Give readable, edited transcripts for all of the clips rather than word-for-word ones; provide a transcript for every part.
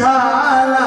धारा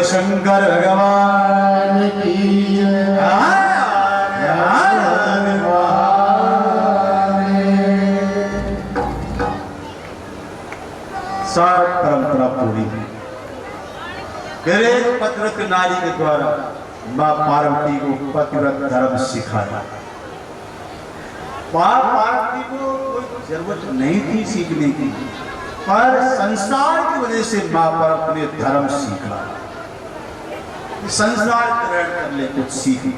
शंकर भगवान की सार परंपरा पूरी गृह पतिव्रत नारी के द्वारा मां पार्वती को पतिव्रत धर्म सिखाया। मां पार्वती को कोई जरूरत नहीं थी सीखने की, पर संसार की वजह से मां पार्वती ने धर्म सीखा। संसार ग्रहण कर ले, कुछ सीखी।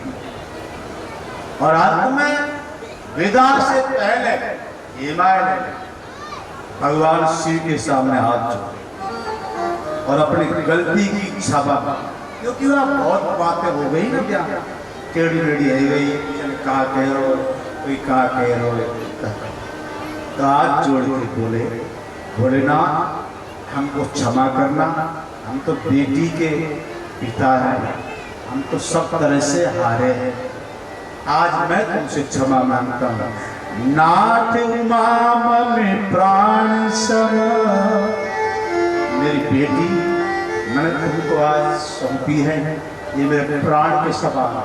और अंत में विदा से पहले हिमालय भगवान शिव के सामने हाथ जोड़े और अपनी गलती की क्षमा, क्योंकि वह बहुत बातें हो गई ना, क्या टेढ़ी मेढ़ी आई गई, कहा कह रहे हो, कोई कहा कह रहे हो, तो हाथ जोड़ के बोले, भोलेनाथ हमको क्षमा करना, हम तो बेटी के पिता है, हम तो सब तरह से हारे हैं, आज मैं तुमसे क्षमा मांगता हूँ। नाथ उमा में प्राण सम, मेरी बेटी मैंने तुमको आज सौंपी है, ये मेरे प्राण के सवाल।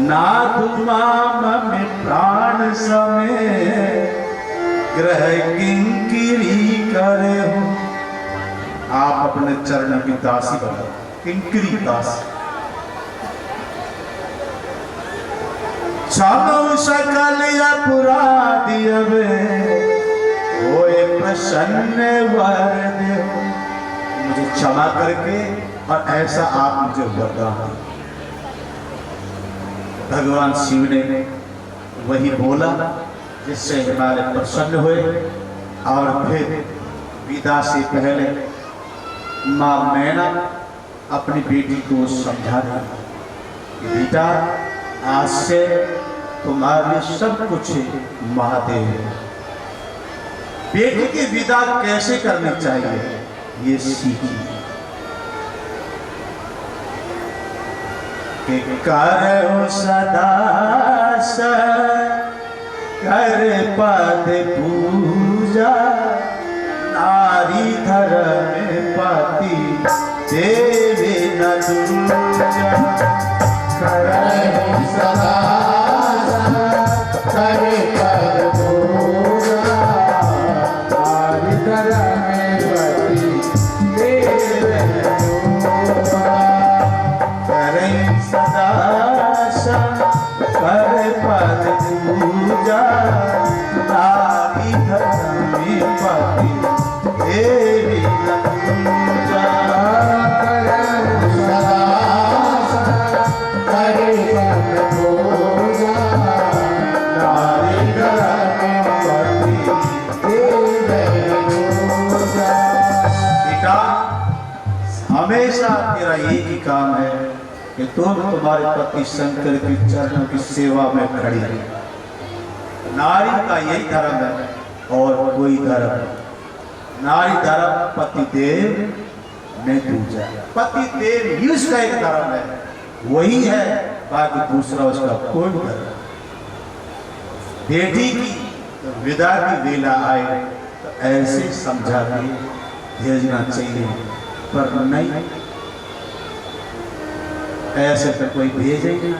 नाथ उमा में प्राण समय ग्रह किंकिरी करे हो, आप अपने चरण की दासी बनो, किंकरी दासी। क्षमा सकल अपराध होए प्रसन्न वर देव, मुझे क्षमा करके और ऐसा आप मुझे वरदान। भगवान शिव ने वही बोला जिससे हमारे प्रसन्न हुए। और फिर विदा से पहले मां मैना अपनी बेटी को समझा दी, बेटा आज से तुम्हारे सब कुछ महादेव है। बेटी की विदा कैसे करनी चाहिए ये सीखी। करो सदा कर पद पूजा, नारी धर्म पति देवे न दूजा। करो सदा कर पद पूजा, नारी धर्म पति देवे न दूजा। करें सदा कर पद पूजा, नारी धर्म पति देवी न दूजा। करें सदा कर पद पूजा, नारी धर्म पति देवी न दूजा। बेटा हमेशा तेरा एक ही काम है कि तुम तुम्हारे पति शंकर के चरणों की सेवा में खड़ी रही। नारी का यही धर्म है और कोई धर्म नहीं। नारी धर्म पति देव ने दूजा, पति देव ही उसका एक धर्म है, वही है, बाकी दूसरा उसका कोई धर्म। बेटी की तो विदा की वेला आए तो ऐसे समझा के भेजना चाहिए, पर नहीं ऐसे तो कोई भेजेगा।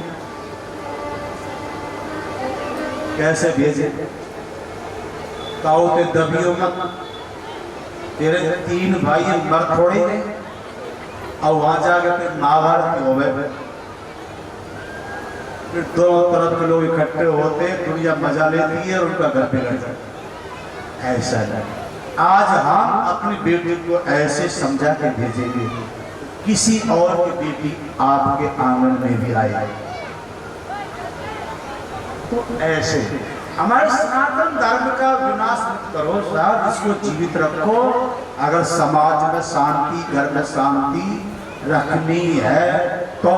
कैसे भेजे? ताऊ ते दबियो मत, तेरे 3 भाई मर थोड़े और वहां जाके फिर महाभारत हो गए, फिर दोनों तरफ के लोग इकट्ठे होते, दुनिया मजा लेती है और उनका घर बिगड़ जाता। ऐसा नहीं, आज हम अपनी बेटी को ऐसे समझा के भेजेंगे, किसी और की बेटी आपके आंगन में भी आए तो ऐसे हमारे सनातन धर्म का विनाश मत करो साहब, इसको जीवित रखो। अगर समाज में शांति, घर में शांति रखनी है तो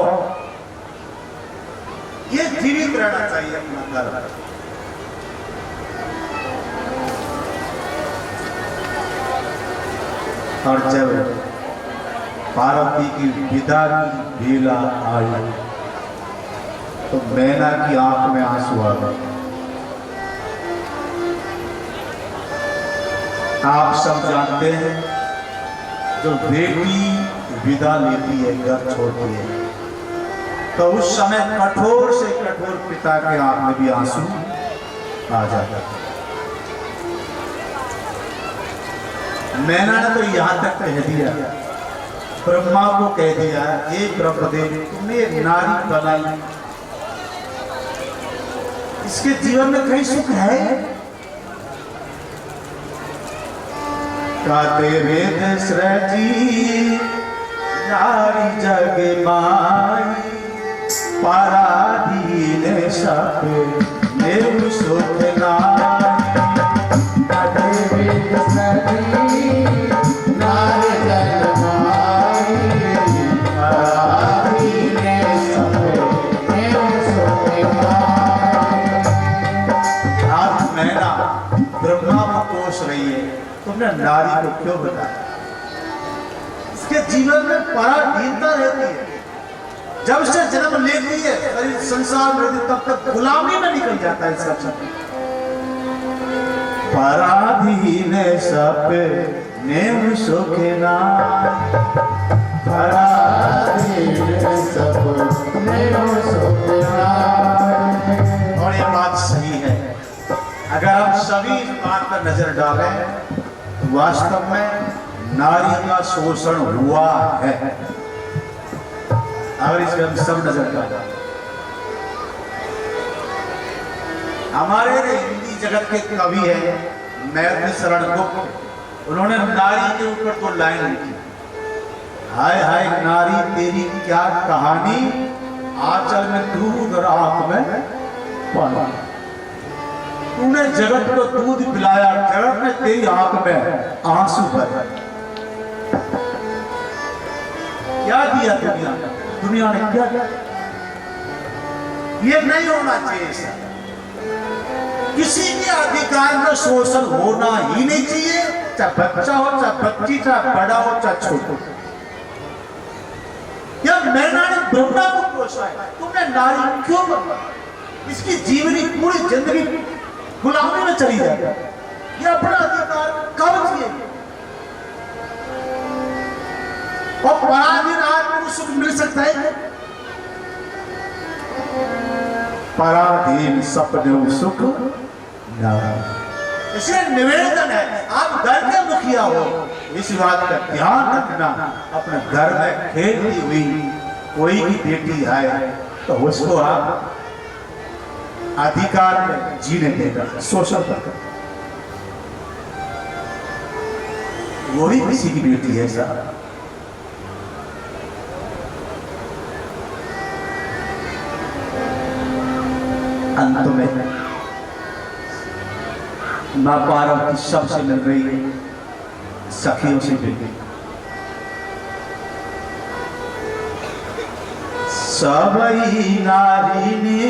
ये जीवित रहना चाहिए अपना धर्म। और जब पार्वती की विदा की बेला आई तो मैना की आंख में आंसू आ गए। आप सब जानते हैं, जो बेटी विदा लेती है, घर छोड़ती है, तो उस समय कठोर से कठोर पिता के आंख में भी आंसू आ जाता है। मैना ने तो यहां तक कह दिया, ब्रह्मा को कह दिया, हे ब्रह्मदेव तुमने नारी बनाई, इसके जीवन में कहीं सुख है? गाते वेद सृजी नारी जग माई, पराधीन सब निर्भ सुख नारी। गाते वेद सृजी नारी जग माई, पराधीन सब निर्भ सुख नारी। आज मैना ब्रह्मा को कोस रही है, तुमने नारी को क्यों बताया? इसके जीवन में पराधीनता रहती है, जब से जन्म लेती है संसार में तब तक गुलामी में निकल जाता है इसका छत्र। पराधीन सब नेम सुख नारी, पराधीन सब नेम सुख नारी। और ये बात सही है, अगर हम सभी इस बात पर नजर डालें, वास्तव में नारी का शोषण हुआ है। अगर इस पर हम सब नजर डालें, हमारे हिंदी जगत के कवि है मैथिली शरण गुप्त, उन्होंने नारी के ऊपर तो लाइन लिखी, हाय हाय नारी तेरी क्या कहानी, आंचल में दूध और आंख में पानी। तूने जगत को दूध पिलाया, जगत ने तेरी आंख में आंसू भरे। क्या दिया दुनिया? दुनिया ने क्या दिया? ये नहीं होना चाहिए सर। किसी के अधिकार में शोषण होना ही नहीं चाहिए, चाहे बच्चा हो, चाहे बच्ची, चाहे बड़ा हो, चाहे छोटा। या मैना ने ब्रह्मा को कोसा है, तुमने नारी क्यों बनवाई? इसकी जीवनी पूरी जिंदगी गुलामी में चली जाए, ये अपना अधिकार कब चाहिए? और पराधीन आदमी को सुख मिल सकता है? पराधीन सपने सुख नहीं। इसलिए निवेदन है, आप घर के मुखिया हो, इस बात का ध्यान रखना, अपने घर में खेलती हुई कोई भी बेटी आए तो उसको आप अधिकार में जीने देकर, शोषण कर। वो भी किसी की बेटी है साहब। अंत में मां पार्वती सबसे मिल रही है, सखियों से मिल गई। सबई नारी ने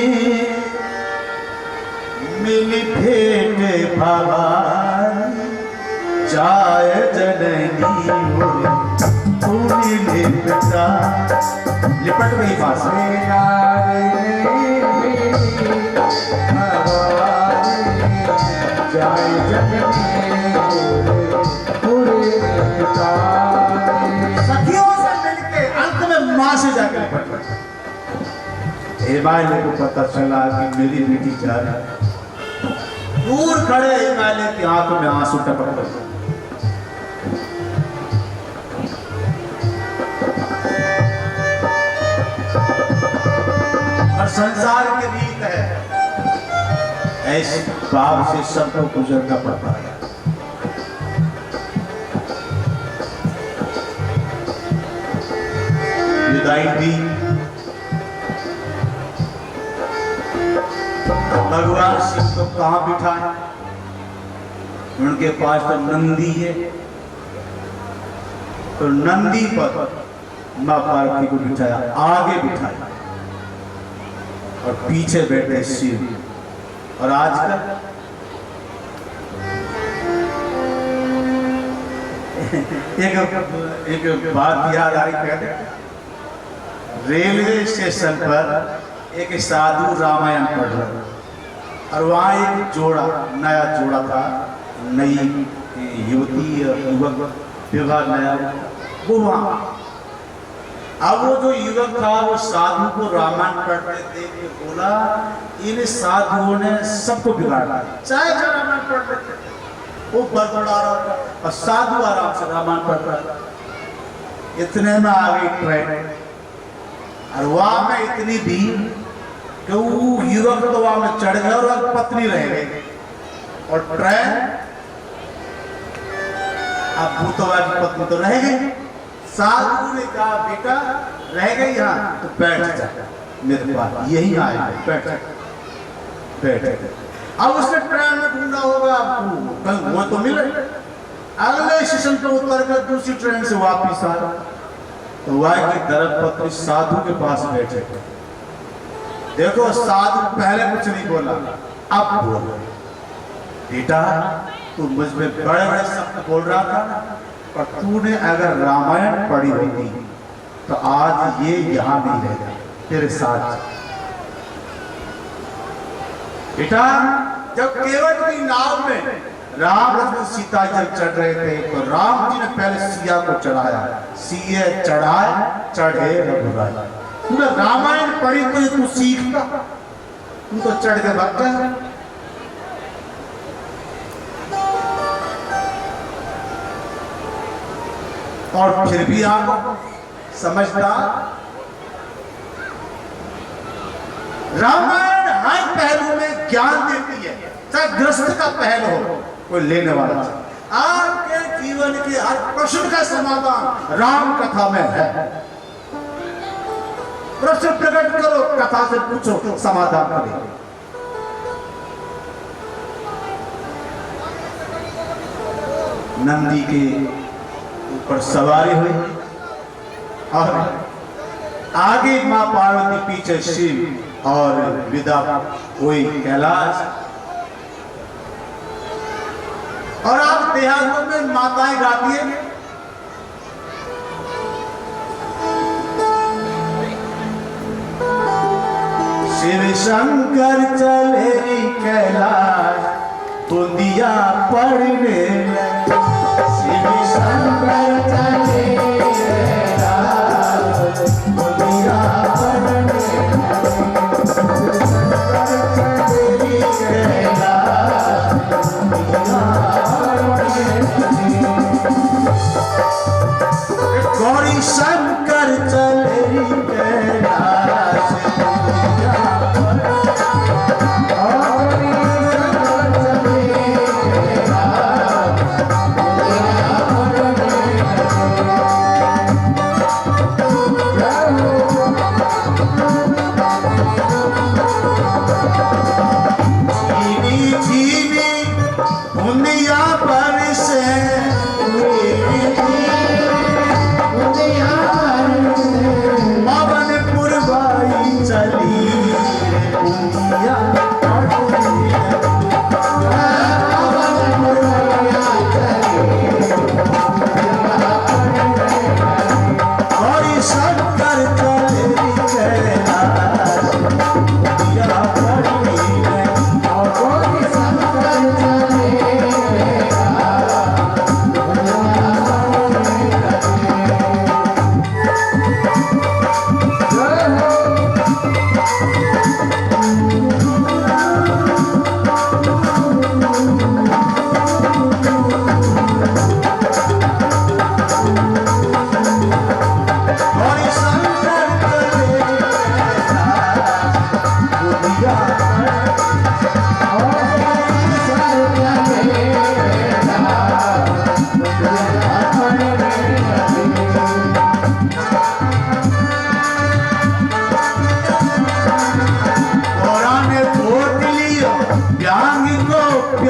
मिली भेंट भवानी, जाय जननी पूरी लिपटा। लिपट गई बात जाय सखियों से मिलके अंत में मां से जाकर लिपट। को पता चला कि मेरी बेटी जा रही है, दूर खड़े हिमालय की आंखों में आंसू टपक रहे। और संसार की रीत है, ऐसे भाव से सबको गुजरना पड़ता है। विदाई दी, भगवान शिव को कहां बिठाए? उनके पास तो नंदी है, तो नंदी पर मां पार्वती को बिठाया, आगे बिठाया और पीछे बैठे शिव। और आजकल एक बात याद आ रही, कहते रेलवे स्टेशन पर एक साधु रामायण पढ़ रहा और वहाँ एक जोड़ा, नया जोड़ा था, नई युवती युवक विवाह नया, वो वहाँ। अब वो जो युवक था वो साधु को रामायण पढ़ते देख के बोला, इन साधुओं ने सबको बिगाड़ दिया, चाहे रामायण पढ़ लेते, वो बड़बड़ा रहा था और साधु आराम से रामायण पढ़ रहा था। इतने में आ गई ट्रेन और वहां में इतनी भीड़ कि वो युवक तो वहां में चढ़ गया और पत्नी रह गई और ट्रेन, अब भूतवा की पत्नी तो रह गई। साधु ने कहा बेटा रह गई यहाँ तो बैठ जा मेरे पास, यही आए बैठ बैठ। अब उसने ट्रेन में ढूंढा होगा, कहीं वो तो मिले, अगले स्टेशन पर उतर कर दूसरी ट्रेन से वापिस आया तो वह की धर्मपत्नी साधु के पास बैठे। देखो साधु पहले कुछ नहीं बोला, अब बोल, बेटा तू मुझ में बड़े बड़े शब्द बोल रहा था, पर तूने अगर रामायण पढ़ी होती तो आज ये यहाँ नहीं रहता तेरे साथ। बेटा जब केवट की नाव में राम लक्ष्मण सीता जब चढ़ रहे थे तो राम जी ने पहले सिया को चढ़ाया, सिए चढ़ाए चढ़े रघुराय। तूने रामायण पढ़ी तो तू सीखता, तू तो चढ़ के भाग गया। और फिर भी आप समझता, रामायण हर पहलू में ज्ञान देती है, चाहे ग्रस्त का पहलू हो, कोई लेने वाला आपके जीवन के हर प्रश्न का समाधान राम कथा में है। प्रश्न प्रकट करो, कथा से पूछो, समाधान करें। नंदी के ऊपर सवारी हुई और आगे मां पार्वती, पीछे शिव और विदा हुई कैलाश। और आप देहातों में माताएं गाती है, शिव शंकर चले कैलाश बूंदिया पड़ने लगे, शिव शंकर चले कैलाश बूंदिया पड़ने गौरी शंकर चले कैलाश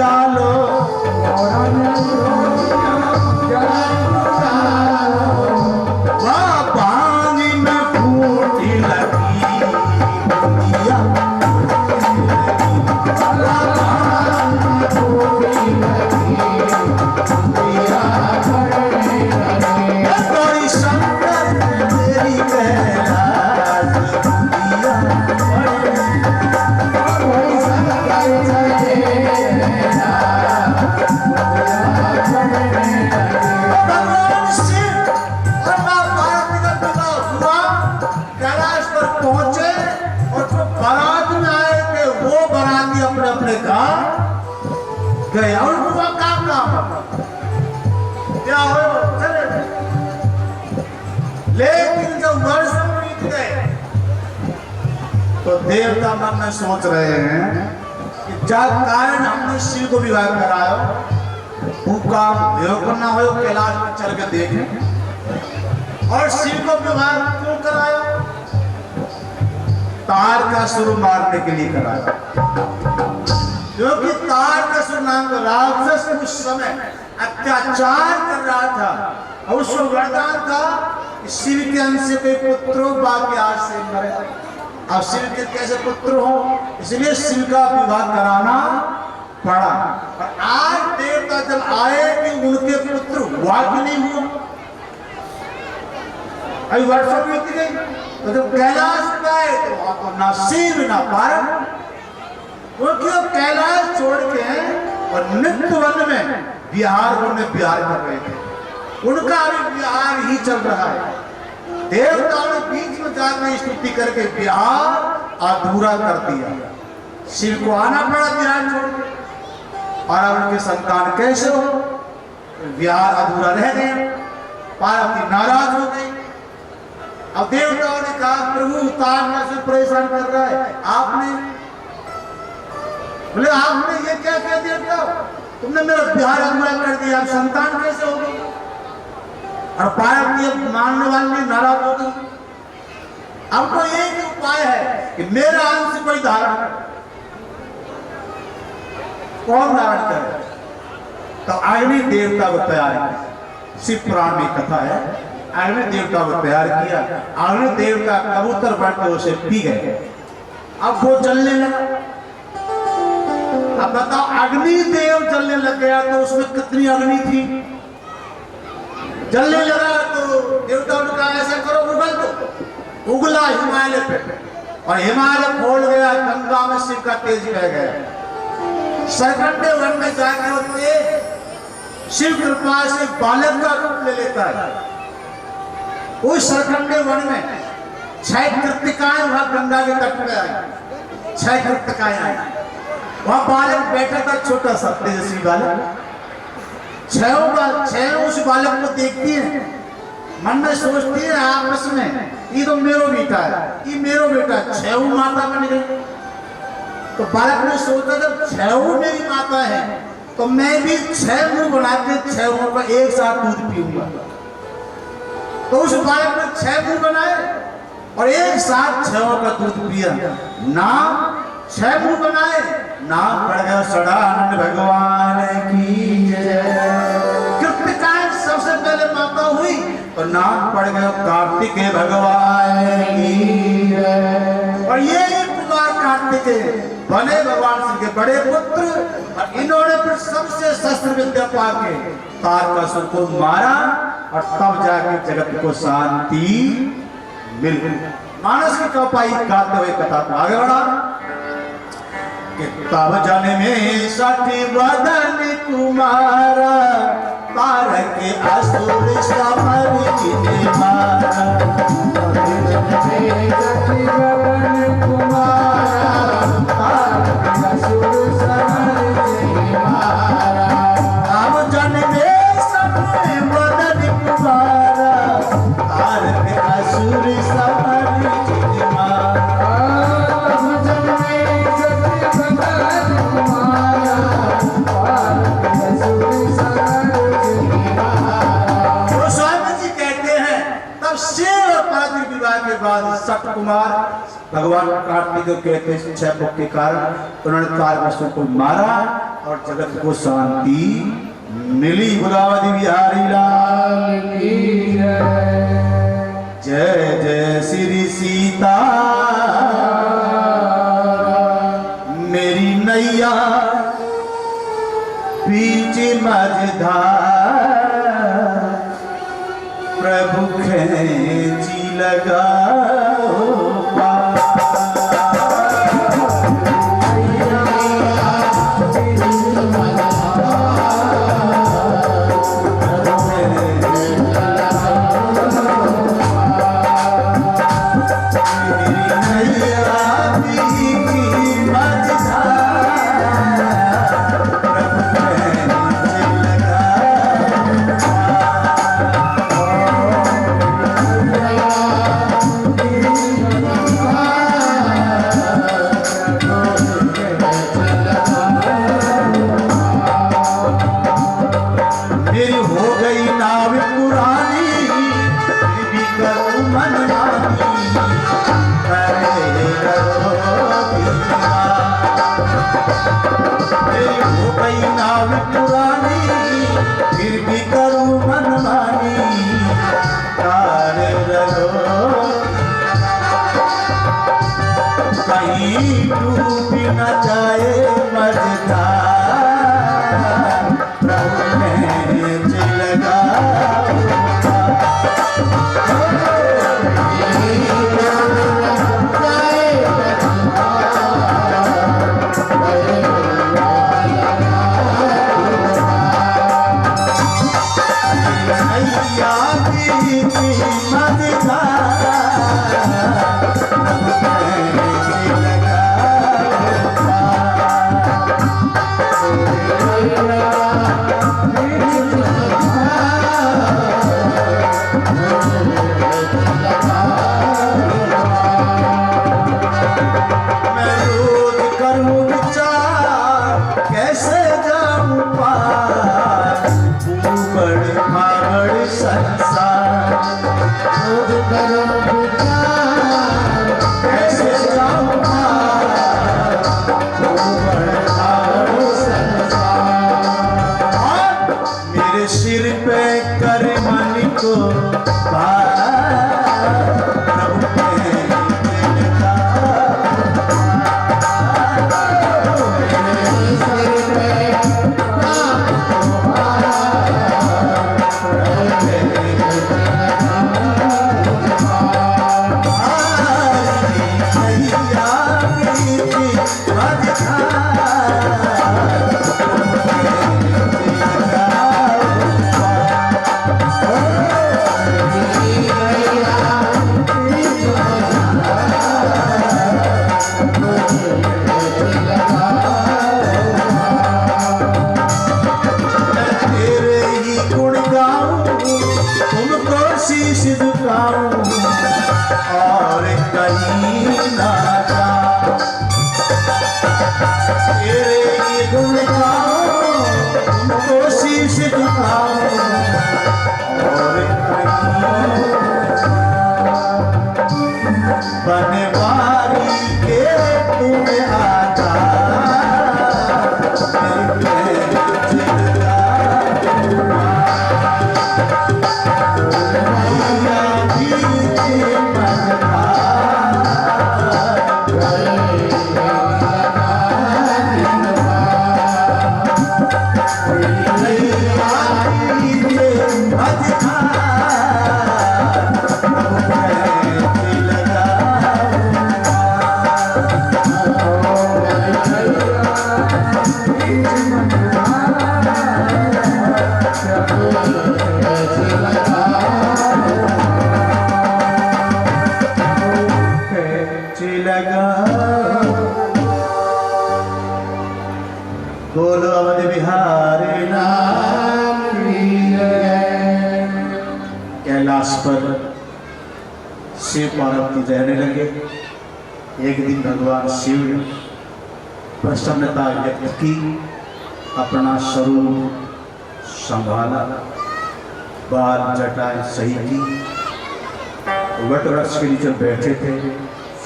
उजालो वहाँ पानी में फूटी लगी दिया कोई शंकर तेरी कैलाश दिया भगवान शिव और मां पार्वती का विवाह हुआ। कैलाश पर पहुंचे और जो बारात में आए थे वो बाराती अपने अपने घर गए और उनका काम क्या हो चले। लेकिन जब वर्ष बीत गए तो देवता मन में सोच रहे हैं कि जा कारण हमने शिव को विवाह कराया वो काम यो करना हो कैलाश में चल के देखें। और शिव को विवाह क्यों कराया? तार का सुर मारने के लिए कराया, क्योंकि तार का सुर नाम का राक्षस उस समय अत्याचार कर रहा था और उसको वरदान था कि शिव के अंश से कोई पुत्र बाकी आज से मरे। अब शिव के कैसे पुत्र हो, इसलिए शिव का विवाह कराना पड़ा। और आज देवता जब आए कि उनके पुत्र हुआ कि नहीं हुआ, अभी वर्षों बीत गई तो जब कैलाश गए तो वहां तो ना शिव ना पार्वती, क्योंकि वो कैलाश छोड़ के और नित्य वन में बिहार कर रहे थे। उनका अभी बिहार ही चल रहा है। देवताओं ने बीच में जाकर स्तुति करके बिहार अधूरा कर दिया। शिव को आना पड़ा बिहार छोड़ के, और अब उनके संतान कैसे हो, बिहार अधूरा रह गए। पार्वती नाराज हो गई। अब देवताओं ने कहा प्रभु तार से परेशान कर रहा है आपने। बोले आपने ये क्या कह दिया, तुमने मेरा बिहार अधूरा कर दिया, अब संतान कैसे हो गई। और पार्वती अब मानने वाली नाराज हो गई। अब तो एक उपाय है कि मेरा अंश कोई धारण करे। कौन धारण करे? तो अग्नि देवता को तैयार किया। शिव पुराण में कथा है, अग्नि देवता को तैयार किया। अग्नि देवता कबूतर बढ़ के उसे पी गए। अब वो जलने लगा। अब बताओ अग्नि देव जलने लग गया तो उसमें कितनी अग्नि थी। जलने लगा तो देवताओं ने कहा ऐसा करो उगल दो। उगला हिमालय पे और हिमालय खोल गया, गंगा में शिव का तेज बह गया। सरकंडे वन में जाकर होते शिव कृपा से बालक का रूप ले लेता है। उस सरकंडे वन में 6 कृतिकाएं वहां गंगा के तट पे आई। 6 कृतिकाएं आई। वहां बालक बैठा था, छोटा सा तेजस्वी बालक। 6 उस बालक को देखती है, मन में सोचती है आपस में ये तो मेरो बेटा है, ये मेरो बेटा है। 6 माता बन गई। तो बालक ने सोचा जब 6 मेरी माता है तो मैं भी 6 मुंह बना के 6 का एक साथ दूध पीऊंगा। तो उस बालक ने 6 मुंह बनाए और एक साथ 6 का दूध पिया। नाम 6 मुंह बनाए, नाम पड़ गया सदानंद भगवान की जय। कृतिकाएं सबसे पहले माता हुई तो नाम पड़ गया कार्तिकेय भगवान की जय। और ये कुमार कार्तिकेय बने भगवान शिव के बड़े पुत्र। और इन्होंने फिर सबसे शस्त्र विद्या पाके तारकासुर को मारा और तब जाके जगत को शांति मिल गई। मानस की चौपाई गाते हुए कथा को आगे बढ़ा कि तब जन में 60 वदन कुमारा तारक असुर समर जिने मारा। वो स्वयं सट कुमार भगवान कार्तिक को कहते 6 मुख के कारण उन्होंने 4 वस्तुओं को मारा और जगत को शांति मिली। गुलावती बिहारी लाल की जय जय श्री सीता मेरी नैया बीच मझधार प्रभु खेची लगा शिव पार्वती रहने लगे। एक दिन भगवान शिव ने प्रसन्नता व्यक्त की, अपना स्वरूप संभाला, बाल जटाएं सही की, वट वृक्ष के नीचे बैठे थे,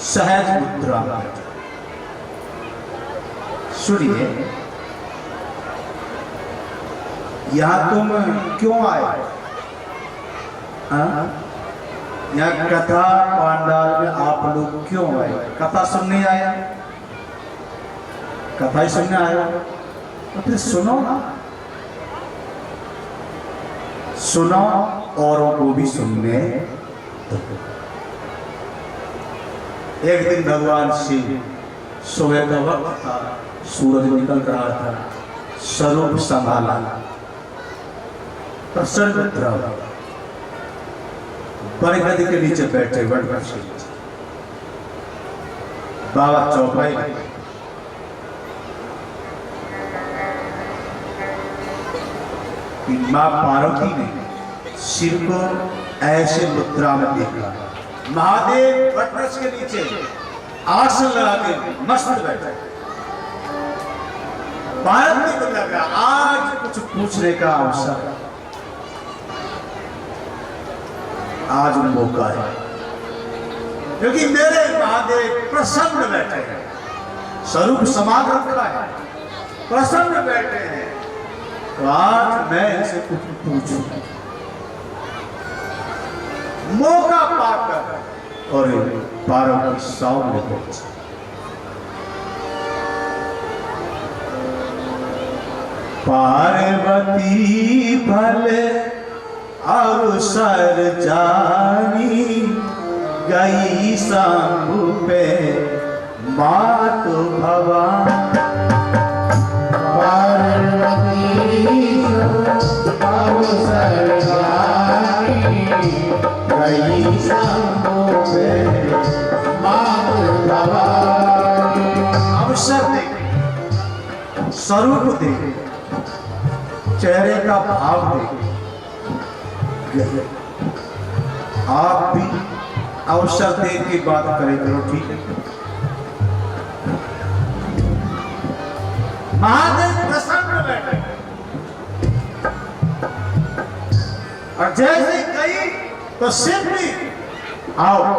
सहज मुद्रा में बैठे। सुनिए, यहां तुम क्यों आए? यहाँ कथा पांडाल में आप लोग क्यों आए? कथा सुनने आया? कथा ही सुनने आया तो फिर सुनो ना, सुनो, औरों को भी सुनने दो। एक दिन भगवान शिव सुबह का वक्त था, सूरज निकल रहा था, स्वरूप संभाला, प्रसन्न मुद्रा, बरगद के नीचे बैठे, वट वृक्ष के नीचे। बाबा चौपाई मां पार्वती ने शिव को ऐसे मुद्रा में देखा। महादेव वट वृक्ष के नीचे आसन लगा के मस्त बैठे। पार्वती को लगा आज कुछ पूछने का अवसर, आज मौका है, क्योंकि मेरे महादेव प्रसन्न बैठे हैं, स्वरूप समाग रखा है, प्रसन्न बैठे हैं, तो आज मैं इनसे कुछ पूछूं। मौका पाकर और पार्वती सामने पहुंची। पार्वती भले अवसर जानी, गई शंभु पे मातु भवानी। पार्वती अवसर जानी, गई शंभु पे मातु भवानी। अवसर देखे, स्वरूप देखे, चेहरे का भाव देखे। आप भी अवसर देख के बात करें करो, ठीक है? महादेव प्रसन्न बैठे और जैसे गई तो शिव भी आओ।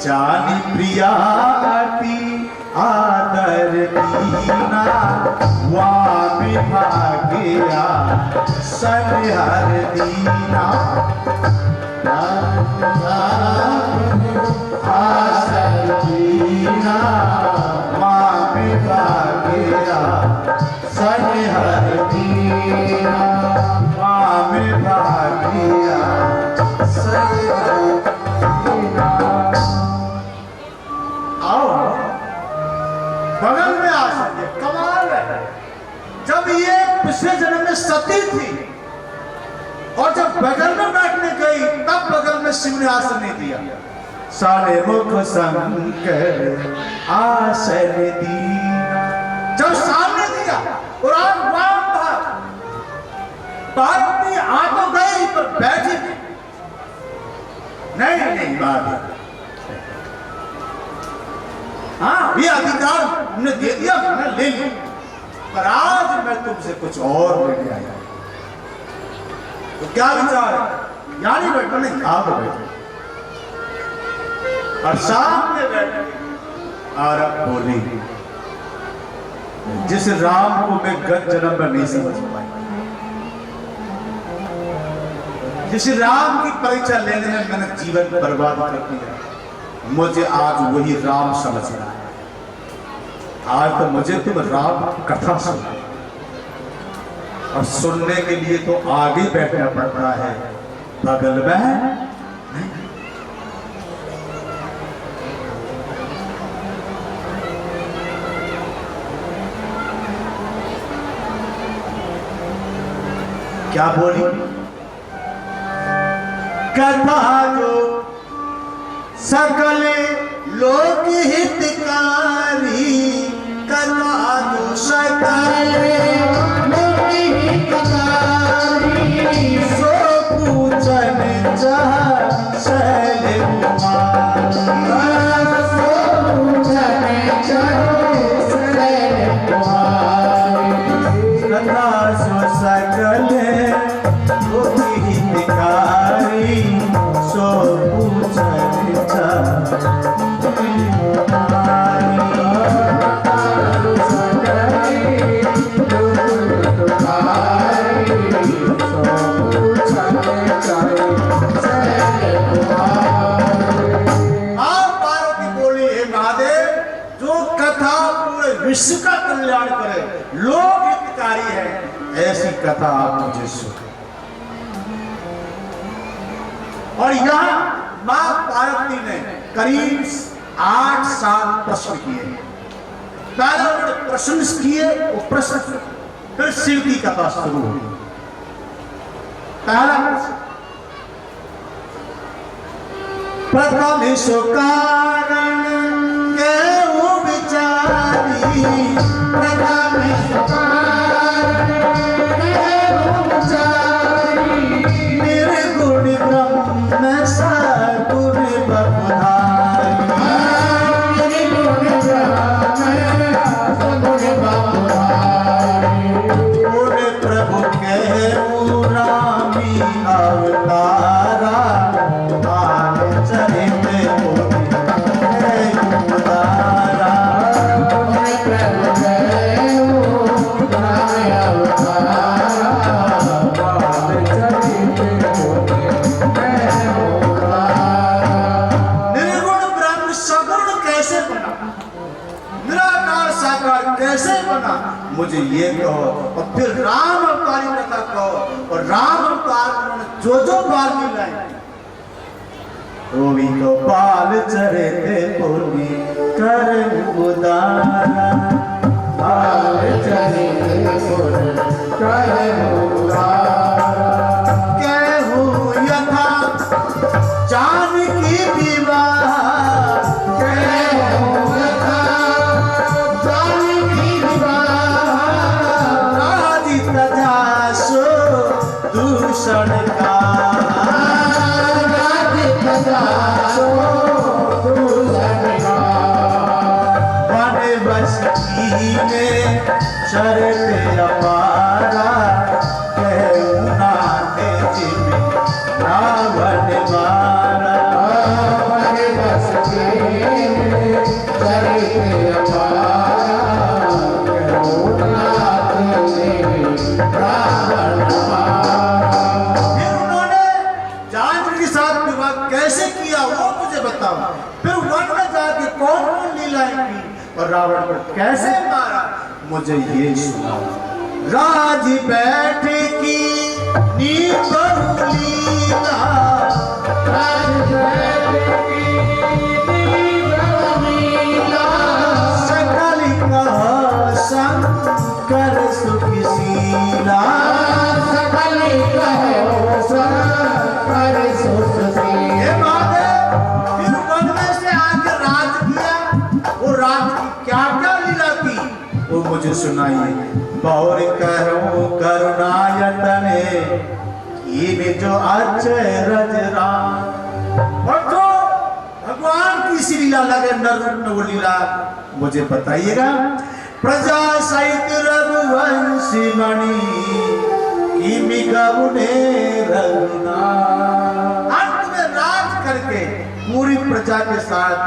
जानी प्रियाती आदर दीना, वामी भाग्या सनिहर दीना। आदर दीना, वामी भाग्या सनिहर दीना, वामी भाग्या सनिहर दीना। आओ बगल में आ सकते। कमाल है, जब ये पिछले जन्म में सती थी और जब बगल में बैठने गई तब बगल में शिव ने आसन नहीं दिया। सारे मुख शंकर आसन दीना, जब सामने दिया और आज वाम था, पार्वती आ तो गई पर बैठी नहीं बात है। हाँ, ये अधिकार हमने दे दिया, मैंने ले लिया, पर आज मैं तुमसे कुछ और लेने आया। तो क्या विचार है? यानी बैठा नहीं, यहां पर बैठे और सामने बैठे और अब बोली, जिस राम को मैं गत जन्म में नहीं समझ पाई, जिस राम की परीक्षा लेने में मैंने जीवन बर्बाद कर दिया, मुझे आज वही राम समझना है। आज तो मुझे तुम राम कथा सुना, और सुनने के लिए तो आगे बैठना पड़ता है, बगल में क्या बोली? कथा जो सकल लोक हितकारी, कथा जो सकल लोक हितकारी, सो पूजन चाह शैल कुमार, सो पूजन चाह शैल कुमार। कथा सो सकल लोक हितकारी, सो पूजन अधिकारी है, ऐसी कथा आप मुझे सुनो। और यहाँ मां पार्वती ने करीब 8-7 प्रश्न किए। पहले उन्होंने प्रश्न किए, वो प्रश्न फिर शिव की कथा शुरू हुई। पहला प्रश्न, प्रथम सो कारण केहू विचारी, प्रथम सो कारण केहू विचारी, निर्गुण ब्रह्म सगुण बपुधारी, निर्गुण ब्रह्म सगुण बपुधारी, पूरे प्रभु केहू रामी अवतारा, कैसे बना, मुझे ये कहो। और फिर राम अवतारी कथा कहो। और राम अवतार में जो बाल मिलाए, वो भी तो बाल चरे थे पूर्वी कर उदारा, बाल चरे थे पूर्वी कर उदारा, केहू यथा जानकी विवाह, केहू यथा जानकी विवाह, राजी तजासो दूषण का, शरत अपारा, कहूँ नाते जिम रावण मारा, बस शरत अपारा, कहूँ नाते जिम रावण मारा। फिर उन्होंने जानकी के साथ विवाह कैसे किया वो मुझे बताओ। फिर वन में जाके कौन कौन लीलाएं की और रावण को कैसे मारा, मुझे ये सुना। राज बैठ की नींद लीला, राज बैठ की नींद लीला, सकल कहो शंकर सुखशीला, सकल कहो शंकर सुखशीला। ये बात है। फिर वन में से आके राज किया, वो राज की क्या क्या लीला की वो मुझे सुनाइए। बौर करो करुणायतने, ये जो अचरज राम, और जो भगवान की सी लीला लगे नर वो लीला मुझे बताइएगा। प्रजा सहित रघुवंशी मणि, किमि गौने रघुना, अंत में राज करके पूरी प्रजा के साथ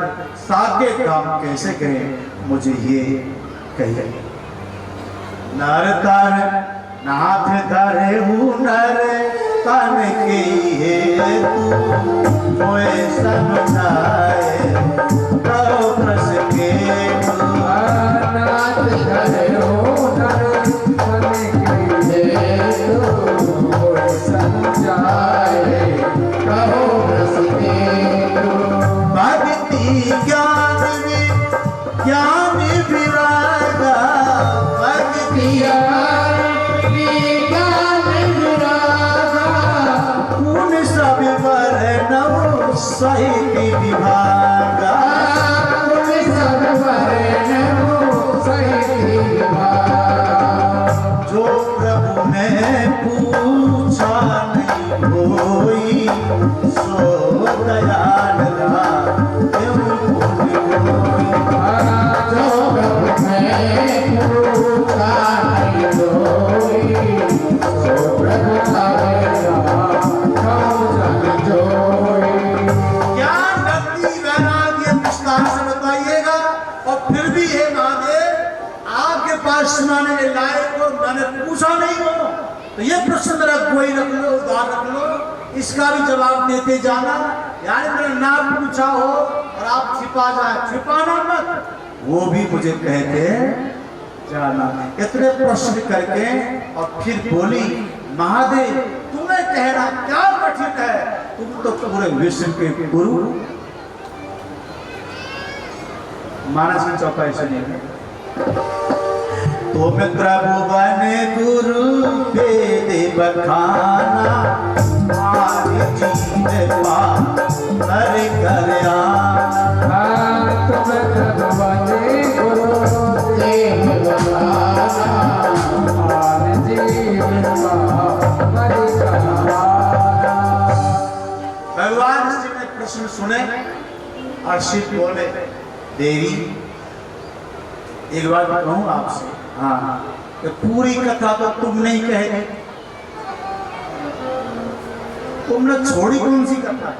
सागे काम कैसे गए मुझे ये कहिए। नर तर नाथ धरे नर तन के हेतु, मोए समझाए कहो प्रस के, नाथ धरे नर तन के हेतु, मोए समझाए कहो प्रस के। भक्ति ज्ञान ज्ञान विरागा, भक्ति ज्ञान विरागा, गुण सब वर्णव सहित विभागा, गुण सब वर्णव सहित विभागा, जो प्रभु ने पूछा नहीं होई, सो दयाल सुनाने के लायक हो, मैंने पूछा नहीं हो तो ये प्रश्न मेरा कोई रख लो, उधार रख लो, इसका भी जवाब देते जाना। यानी मैंने ना पूछा हो और आप छिपा जाए, छिपाना मत। वो भी मुझे कहते जाना। इतने प्रश्न करके और फिर बोली, महादेव तुम्हें कहना क्या कठिन है, तुम तो पूरे विश्व के गुरु। मानस की चौपाई सुनिए। तुम त्रिभुवन गुरु वेद बखाना, आदि जीव पार कर आना। तुम त्रिभुवन गुरु वेद बखाना, आदि जीव पार कर आना। भगवान शिव ने प्रश्न सुने और शिव बोले, देवी एक बात कहूँ आपसे, हाँ तो पूरी कथा तो तुम नहीं कहे, तुमने छोड़ी कौन सी कथा?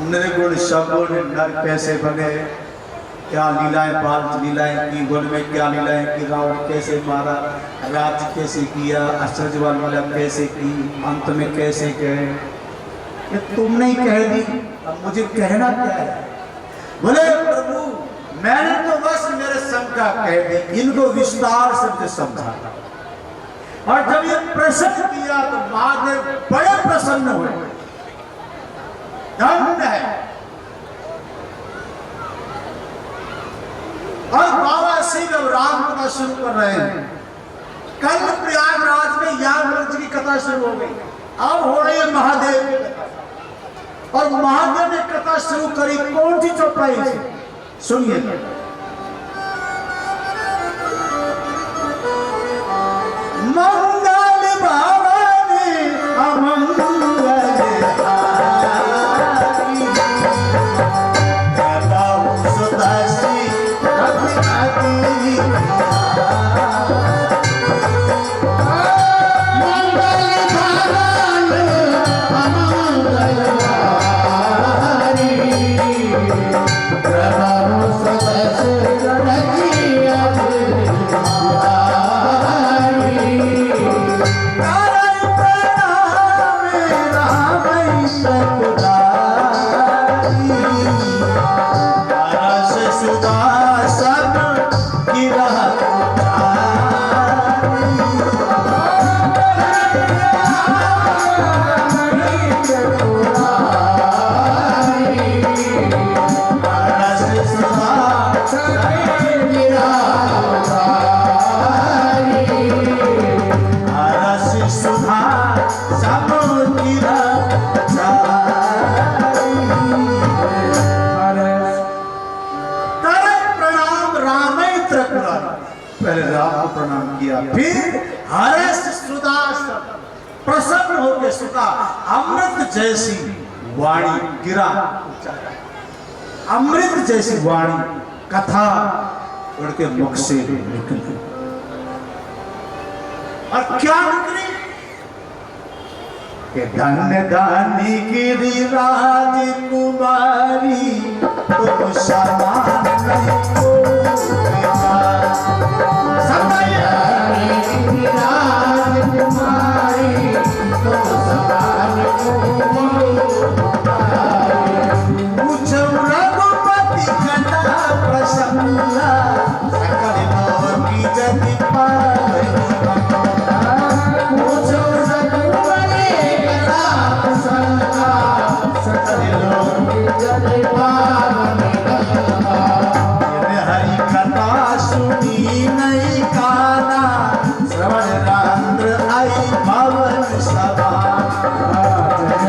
निर्गुण सगुण नर कैसे बने, क्या लीलाएं बाल लीलाएं की, गुण में क्या लीलाएं की, रावण कैसे मारा, राज्य कैसे किया, आश्चर्य वाली लीला कैसे की, अंत में कैसे गए, ये तुमने ही कह दी, अब मुझे कहना क्या है? बोले प्रभु मैंने तो बस मेरे शंका कह दी, इनको विस्तार से मुझे समझा। और जब ये प्रश्न किया तो महादेव बड़े प्रसन्न हुए, धन्य है। और बाबा शिव अब राम कथा शुरू कर रहे हैं। कल प्रयागराज में यागराज की कथा शुरू हो गई, अब हो रही है महादेव की कथा। और महादेव ने कथा शुरू करी कौन सी चौपाई से, सुनिए। मंगल भवन अमंगल हारी, कलाऊ सुदासी रघुपति। पहले राम को प्रणाम किया, फिर हर्ष सुदास प्रसन्न होकर सुना, अमृत जैसी वाणी गिरा, अमृत जैसी वाणी कथा उनके मुख से निकली। और क्या निकली? कि धन्य धन्य गिरिराज कुमारी, तुम समान नहीं कोई। गिरिराज कुमारी, तुम समान पूछो रघुपति कथा प्रसन्ना, सकल लोक की जति पावनी। पूछो रघुपति कथा प्रसन्ना, सकल लोक की जति पावनी। हरि कथा सुनी नहीं काना, श्रवण रांद्र आई भवन सभा।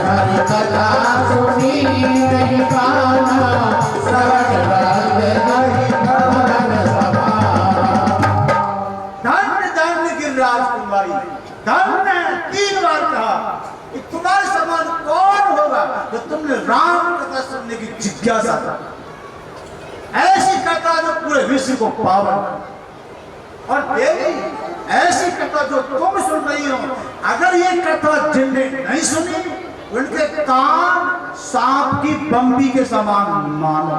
हरि कथा सुनी नहीं काना, श्रवण रांद्र आई भवन सभा। धन्य धन्य गिरिराज कुमारी, धन्य 3 बार कहा कि तुम्हारे समान कौन होगा जो तुमने राम कथा सुनने की जिज्ञासा था। ऐसी कथा जो पूरे विश्व को पावन, और देवी ऐसी कथा जो तुम सुन रही हो, अगर ये कथा जिनने नहीं सुनी उनके कान सांप की बम्बी के समान मानो।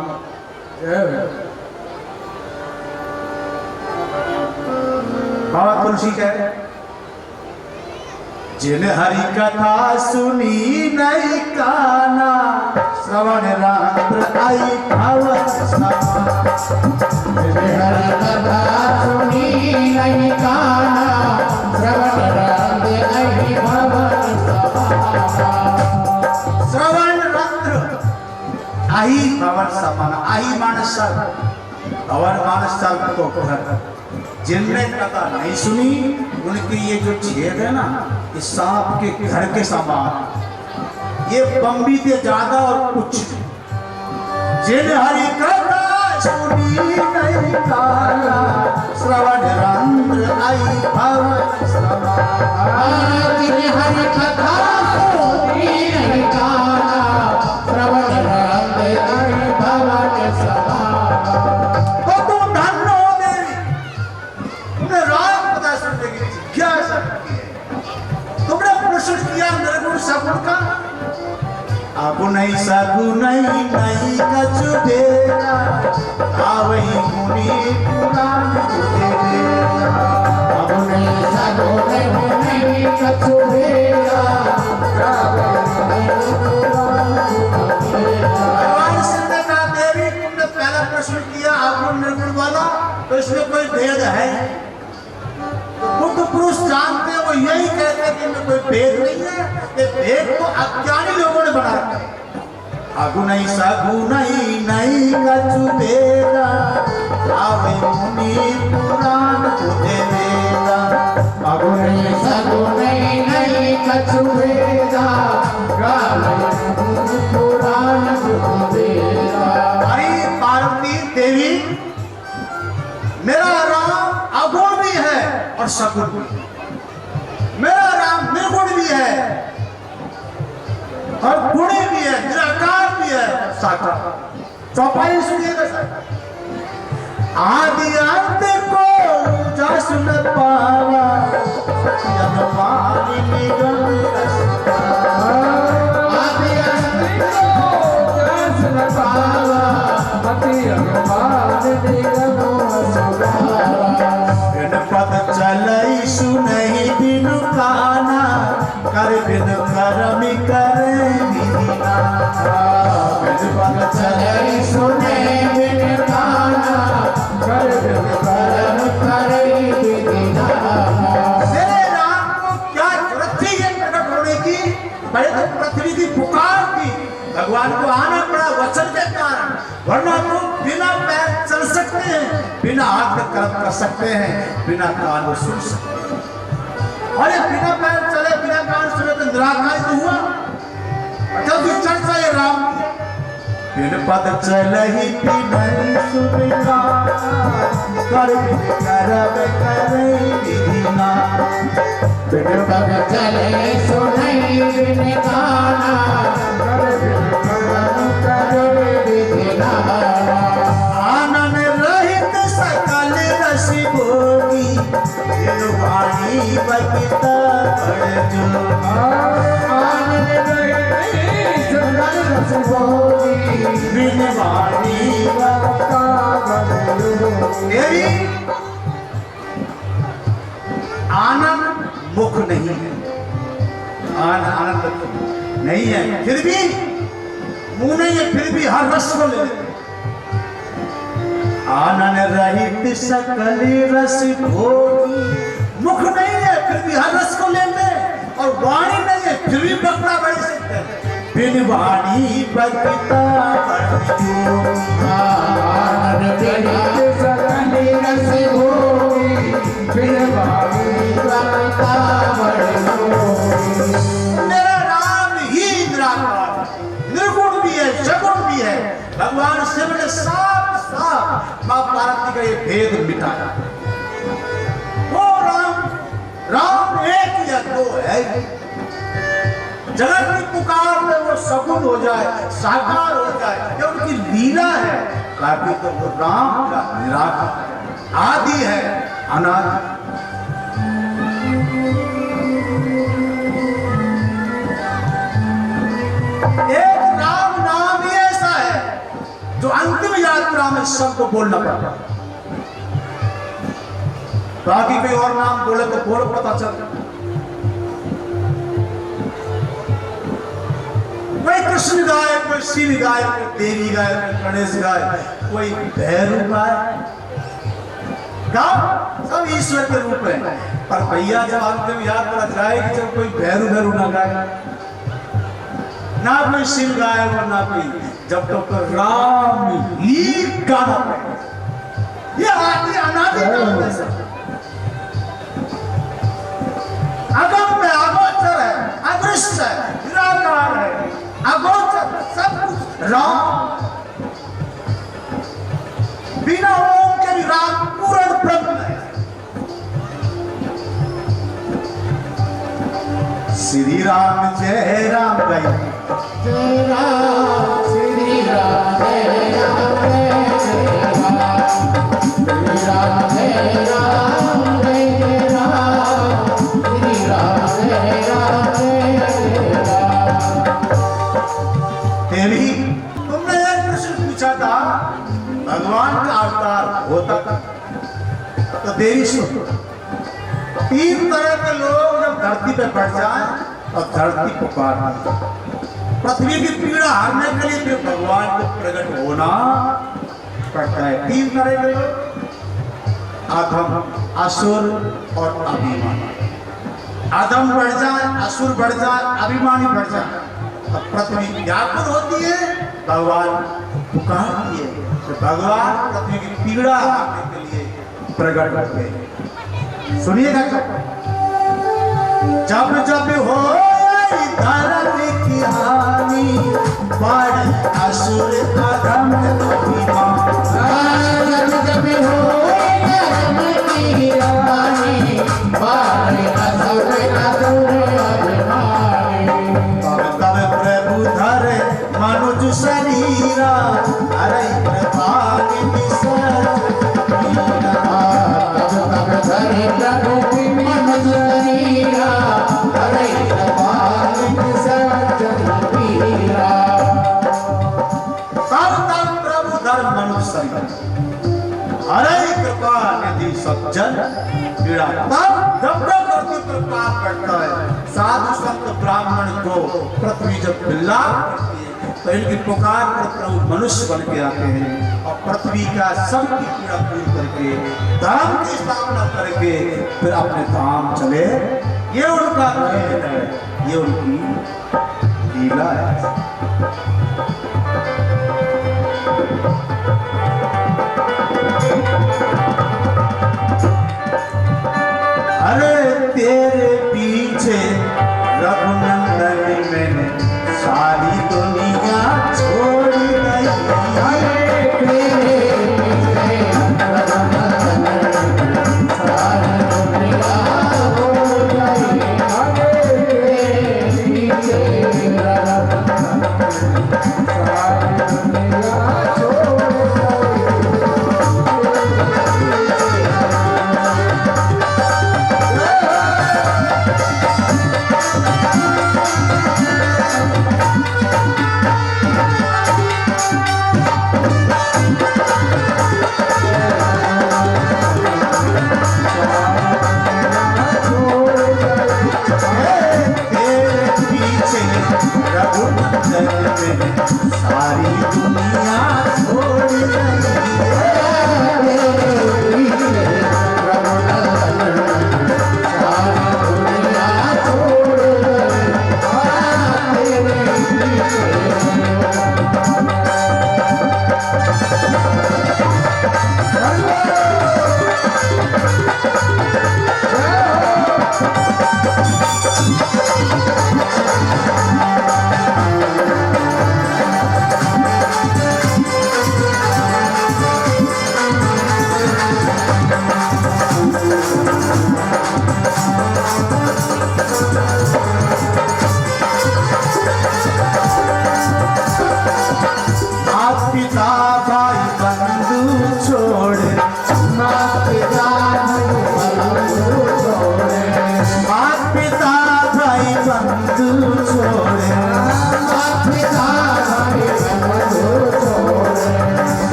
बाबा तुलसी कह जिन हरि कथा सुनी नहीं काना, श्रवण रात्र आई भवन समा। जिन हरि कथा सुनी नहीं काना, श्रवण रात्र आई भवन समा। श्रवण रंध्र आई भवन समान। आई मानस भवन मानस तो घर। जिनने कथा नहीं सुनी उनके ये जो छेद है ना, इस सांप के घर के समान, ये बम्बी से ज्यादा और कुछ। जिन हरि कथा सुनी नहीं काना, श्रवण रंध्र आई भवन समान। जिन हरि कथा सुनी नहीं काना, श्रवण रंध्र आई भवन समान। तो तुम धन्य हो देवी, तुमने राम कथा सुनने की जिज्ञासा की है, तुमने प्रश्न किया निर्गुण सगुण का। अगुणई सगुणई नहीं कछु देगा, आवई मुनि पुराण तुझे देगा। अगुणई सगुणई नहीं कछु देगा, आवई मुनि पुराण तुझे देगा। भगवान श्री ने कहा देवी तुमने पहला प्रश्न किया अगुण निर्गुण वाला, तो इसमें कोई भेद है? बुद्ध पुरुष जानते हैं, वो यही कहते हैं कि इनमें कोई भेद नहीं है। ये भेद तो अज्ञानी लोगों ने बना रखा है। अगुणई सगुणई नहीं कछु देगा, आवई मुनि पुराण तुझे देगा। अगुणई सगुणई नहीं कछु देगा, आवई मुनि पुराण तुझे देगा। भाई पार्वती देवी, मेरा राम अगुण भी है और सगुण भी है। मेरा राम निर्गुण भी है और गुणी भी है, निराकार भी है, साकार। चौपाई सुनिएगा सर। आदि अंत को जस न पावा, जब पानी निगम रस पावा। आदि अंत को जस न पावा, अति अगमान निगम सुगावा। बिन पद चलई सुनहि बिनु काना, कर बिन करमि करे विधिना। बिन पद चलई सुनहि बिनु काना, कर बिन करमि करे विधिना। मेरे राम को क्या जरूरत थी ये प्रकट होने की? पहले तो पृथ्वी की पुकार थी, भगवान को आना पड़ा वचन के कारण, वरना तो बिना पैर चल सकते हैं, बिना हाथ में कर्म कर सकते हैं, बिना कान में सुन सकते हैं। और ये बिना पैर चले बिना कान सुने तो निराकार तो हुआ। जब भी चर्चा ये राम की, बिन पद चलहि बिन सुन काना, कर बिन करम करे विधिना। बिन पद चले सुनहि बिनु काना, कर बिन करम करे विधिना। आनन रहित सकल रस भोगी, बिनु वाणी बकिता बड़ जोगी। आनंद रहित सकल रस भोगी, बिनु वाणी बकिता बड़ जोगी। देवी, आनंद मुख नहीं है, आनंद नहीं है, फिर भी मुंह नहीं है, फिर भी हर रस को ले लेते। आनन रहित सकल रस भोगी, मुख नहीं है फिर भी हर रस को लेते, और वाणी नहीं है फिर भी बकरा बड़ी सकते हैं। बिन वाणी बकता बड़ जोगी। आनंद रहित सकल रस भोगी, बिनु वाणी बकिता बड़ जोगी। मेरा नाम ही निराकार, निर्गुण भी है, सगुण भी है। भगवान शिव ने साफ साफ मां पार्वती का ये भेद मिटाया। वो राम एक या दो है। जगत की पुकार में वो सगुण हो जाए, साकार हो जाए, ये उनकी लीला है। बाकी तो वो राम का निराकार है, आदि है, अनादि। एक राम नाम ही ऐसा है जो अंतिम यात्रा में सबको बोलना पड़ता है। बाकी कोई और नाम बोले तो बोल पता चल। कृष्ण गाय, कोई शिव गाय, कोई देवी गाय, कोई गणेश गाय, कोई भैरव गाय, सब ईश्वर के रूप है। पर भैया जब अंतिम याद पड़ा जाए कि जब कोई भैरव ना गाए, ना कोई शिव गाए और ना कोई, जब तो राम ही गाना पड़े। ये आदि अनादि काल में सब अगम में अगोचर है, अदृश्य है, निराकार है, अगोचर सब कुछ राम, बिना ओम के भी राम पूर्ण ब्रह्म है। श्री राम जय राम गई, जय राम श्री राम जय राम जय राम जय राम जय राम श्री राम जय राम जय राम। देवी, तुमने एक प्रश्न पूछा था भगवान का अवतार होता था, तो देवी सुनो, 3 तरह के लोग जब धरती पे बढ़ जाए और धरती पुकारती, पृथ्वी की पीड़ा हरने के लिए फिर भगवान को प्रकट होना पड़ता है। 3 तरह के लोग, अधम, असुर और अभिमानी। अधम बढ़ जाए, असुर बढ़ जाए, अभिमानी बढ़ जाए, अब पृथ्वी व्याकुल होती है, भगवान पुकारती है, तो भगवान पृथ्वी की पीड़ा हरने के लिए प्रकट करते हैं। सुनिएगा, जब जब हो धर्म की हानि, बढ़ असुर अधम अभिमान। जब जब हो धर्म की हानि, बढ़ असुर अभिमानी। तब प्रभु धरे मनुज शरीरा, अरे कृपानिधि सच्चा। तब धरे प्रभु मनुज शरीरा, अरे कृपानिधि सच्चा पीरा। तब प्रभु धर मनुज शरीरा, अरे कृपानिधि सज्जन पीड़ा। तब जब धरती पर पाप करता है, साधु संत ब्राह्मण को पृथ्वी जब बिल्लाप करती है, तो इनकी पुकार पर प्रभु मनुष्य बन के आते हैं और पृथ्वी का सबकी पीड़ा दूर करके धर्म की स्थापना करके फिर अपने धाम चले। ये उनका खेल है, ये उनकी लीला है। अरे तेरे पीछे रघुनंदन मैंने सारी दुनिया छोड़ दी। अरे तेरे पीछे रघुनंदन सारी दुनिया हो गई। अरे तेरे पीछे रघुनंदन सारी दुनिया छोड़ गई।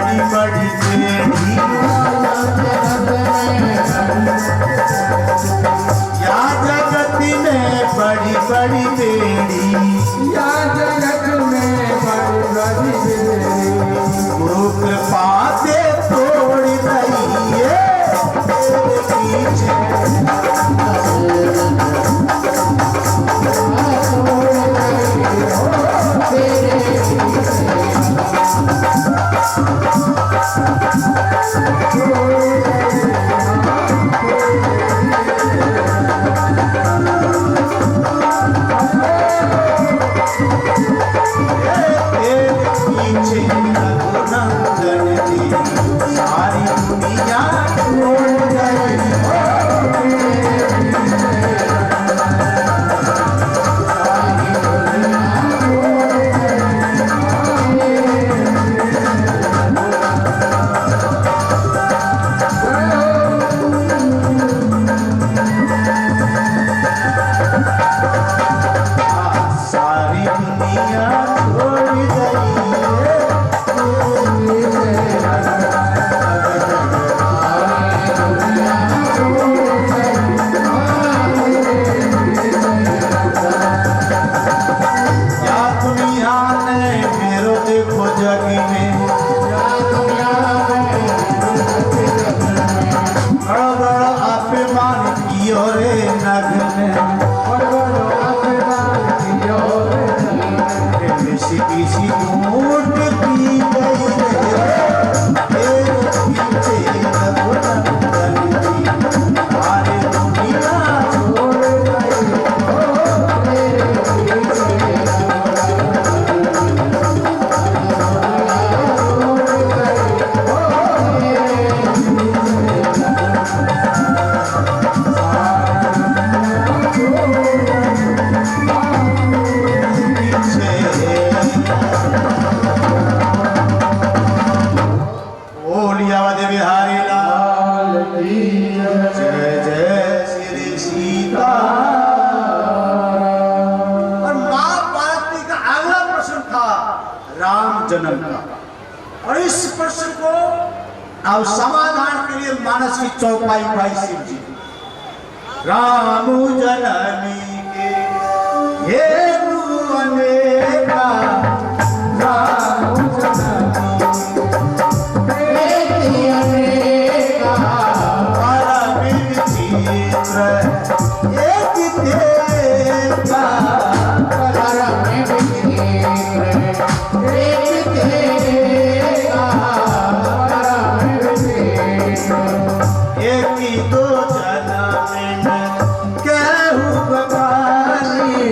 बड़ी बड़ी बेड़ी या जगत में बड़ी बड़ी बेड़ी या जगत में बड़ी बड़ी बेड़ी गुरु कृपा से तोड़ दइए तेरे पीछे तेरे पीछे रघुनंदन जी सारी दुनिया तोड़ दइए सारी दुनिया छोड़ या दुनिया ने मेरो देखो जगी में बड़ा बड़ा अभिमान कियो रे नग में किसी किसी ऊँट की गई तेरे पीछे रघुनंदन जी सारी दुनिया छोड़ बोलियावत बिहारी लाल जय जय श्री सीता। और मां पार्वती का अगला प्रश्न था राम जन्म का, और इस प्रश्न को अब समाधान के लिए मानस की चौपाई उठाई शिव जी। राम जननी के हेतु अनेका राम परम विचित्र एक देवता एक ही दो जन्म में कहूँ बखानी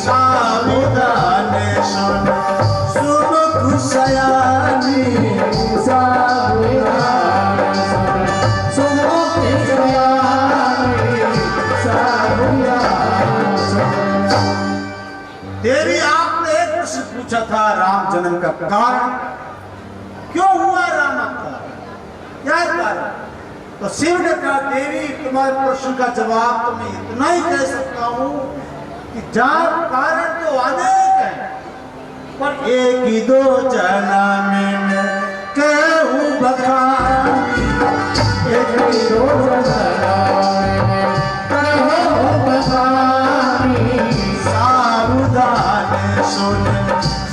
सावधान सुन सुन खुशयानी देवी आपने एक प्रश्न पूछा था राम जन्म का कारण, क्यों हुआ राम अवतार, क्या कारण? तो शिव ने कहा देवी तुम्हारे प्रश्न का जवाब तो मैं इतना ही कह सकता हूँ कि जहाँ कारण तो अनेक है, पर एक ही दो जन्म में कहूँ बखानी एक ही दो सावधान सुन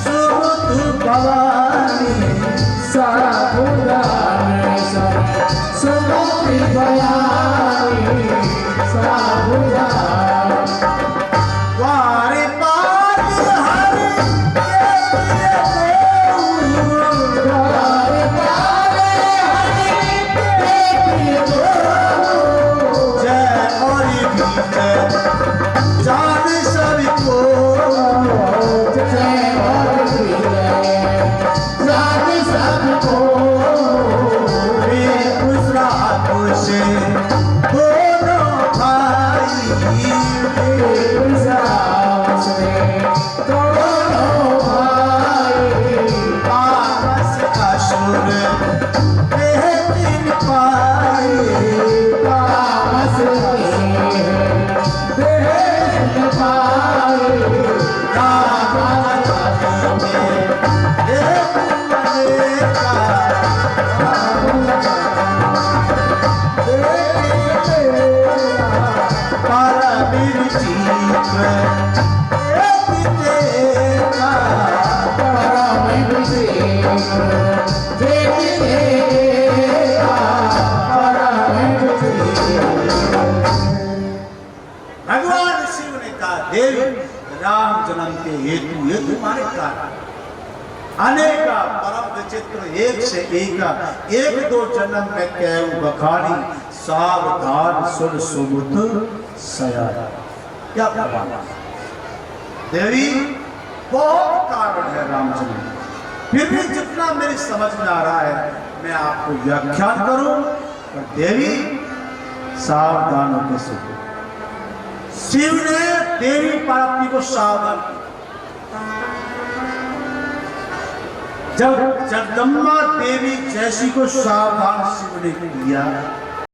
सुत भवानी द्वारे पार हरि जय और भी जय जान सभी को जय परम जीव भगवान शिव ने कहा देवी राम जन्म के हेतु ये तुम्हारे कारण अनेक परम विचित्र एक से एक दो जन्म में कहूं बखानी सावधान सुन सुमुत सया क्या भगवान देवी बहुत कारण है रामचंद्र फिर भी जितना मेरी समझ में आ रहा है मैं आपको व्याख्यान करूं और देवी सावधान होकर सुनो शिव ने देवी पार्वती को सावधान जब जगदम्बा देवी जैसी को सावधान शिव ने किया